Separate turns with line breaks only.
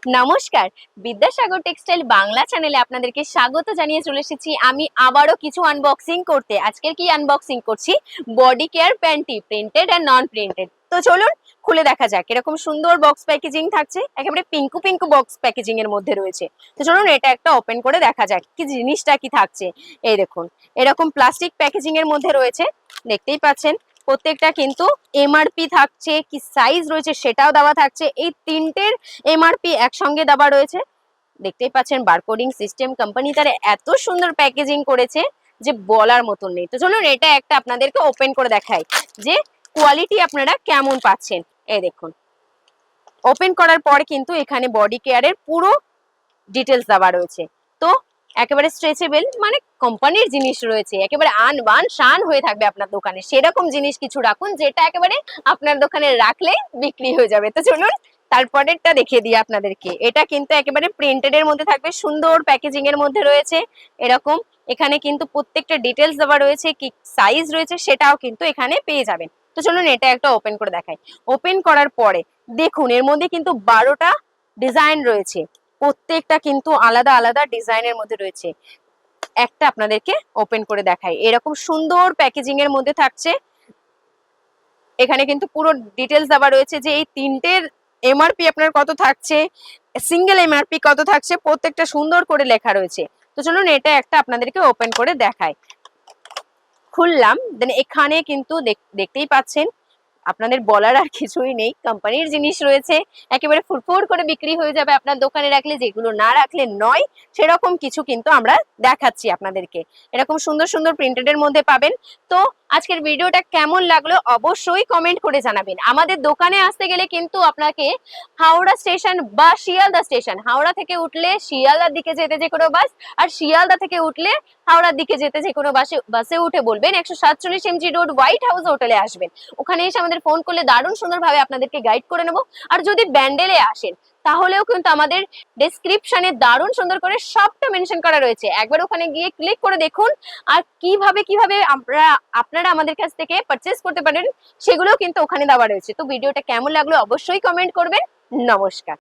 নমস্কার, বিদ্যাসাগর টেক্সটাইল বাংলা চ্যানেলে আপনাদেরকে স্বাগত জানিয়ে চলে এসেছি আমি আবারও কিছু আনবক্সিং করতে। আজকের কি আনবক্সিং করছি? বডি কেয়ার প্যান্টি, প্রিন্টেড আর নন প্রিন্টেড। তো চলুন খুলে দেখা যাক। এরকম সুন্দর বক্স প্যাকেজিং থাকছে, একেবারে পিঙ্কু পিঙ্কু বক্স প্যাকেজিং এর মধ্যে রয়েছে। তো চলুন এটা একটা ওপেন করে দেখা যাক কি জিনিসটা কি থাকছে। এই দেখুন, এরকম প্লাস্টিক প্যাকেজিং এর মধ্যে রয়েছে, দেখতেই পাচ্ছেন। প্রত্যেকটা কিন্তু এমআরপি থাকছে, কি সাইজ রয়েছে সেটাও দেওয়া থাকছে। এই তিনটের এমআরপি একসঙ্গে দেওয়া রয়েছে, দেখতেই পাচ্ছেন। বারকোডিং সিস্টেম, কোম্পানি তারা এত সুন্দর প্যাকেজিং করেছে যে বলার মতন নেই। তো চলুন এটা একটা আপনাদেরকে ওপেন করে দেখাই যে কোয়ালিটি আপনারা কেমন পাচ্ছেন। এই দেখুন, ওপেন করার পর কিন্তু এখানে বডি কেয়ারের পুরো ডিটেলস দেওয়া রয়েছে। তো একেবারে স্ট্রেচেবল, মানে কোম্পানির জিনিস রয়েছে, একেবারে আন বান শান হয়ে থাকবে আপনার দোকানে। সেরকম জিনিস কিছু রাখুন যেটা একেবারে আপনার দোকানে রাখলে বিক্রি হয়ে যাবে। তো চলুন তারপরেরটা দেখিয়ে দিই আপনাদেরকে। এটা কিন্তু একেবারে প্রিন্টেড এর মধ্যে থাকবে, সুন্দর প্যাকেজিং এর মধ্যে রয়েছে এরকম। এখানে কিন্তু প্রত্যেকটা ডিটেলস দেওয়া রয়েছে, কি সাইজ রয়েছে সেটাও কিন্তু এখানে পেয়ে যাবেন। তো চলুন এটা একটা ওপেন করে দেখাই। ওপেন করার পরে দেখুন এর মধ্যে কিন্তু 12টা ডিজাইন রয়েছে, প্রত্যেকটা কিন্তু আলাদা আলাদা ডিজাইনের মধ্যে রয়েছে। একটা আপনাদেরকে ওপেন করে দেখাই, এরকম সুন্দর প্যাকেজিং এর মধ্যে থাকছে। এখানে কিন্তু পুরো ডিটেলস দেওয়া রয়েছে যে এই তিনটের এমআরপি আপনার কত থাকছে, সিঙ্গেল এমআরপি কত থাকছে, প্রত্যেকটা সুন্দর করে লেখা রয়েছে। তো চলুন এটা একটা আপনাদেরকে ওপেন করে দেখাই। খুললাম, দেন এখানে কিন্তু দেখতেই পাচ্ছেন, আপনাদের বলার আর কিছুই নেই, কোম্পানির জিনিস রয়েছে, একেবারে ফুরফুর করে বিক্রি হয়ে যাবে আপনার দোকানে রাখলে, যেগুলো না রাখলে নয় সেরকম কিছু কিন্তু আমরা দেখাচ্ছি আপনাদেরকে। এরকম সুন্দর সুন্দর প্রিন্টেড এর মধ্যে পাবেন। তো আজকের ভিডিওটা কেমন লাগলো অবশ্যই কমেন্ট করে জানাবেন। আমাদের দোকানে আসতে গেলে কিন্তু আপনাকে হাওড়া স্টেশন বা শিয়ালদা স্টেশন, হাওড়া থেকে উঠলে শিয়ালদার দিকে যেতে যে কোনো বাস, আর শিয়ালদা থেকে উঠলে হাওড়ার দিকে যেতে যে কোনো বাসে উঠে বলবেন 147 এমজি রোড হোয়াইট হাউস হোটেলে আসবেন। ওখানে এসে আমাদের ফোন করলে দারুণ সুন্দরভাবে আপনাদেরকে গাইড করে নেব। আর যদি ব্যান্ডেলে আসেন তাহলেও কিন্তু আমাদের ডেসক্রিপশনে দারুণ সুন্দর করে সবটা মেনশন করা রয়েছে, একবার ওখানে গিয়ে ক্লিক করে দেখুন। আর কিভাবে কিভাবে আপনারা আমাদের কাছ থেকে পারচেস করতে পারেন সেগুলোও কিন্তু ওখানে দেওয়া রয়েছে। তো ভিডিওটা কেমন লাগলো অবশ্যই কমেন্ট করবেন। নমস্কার।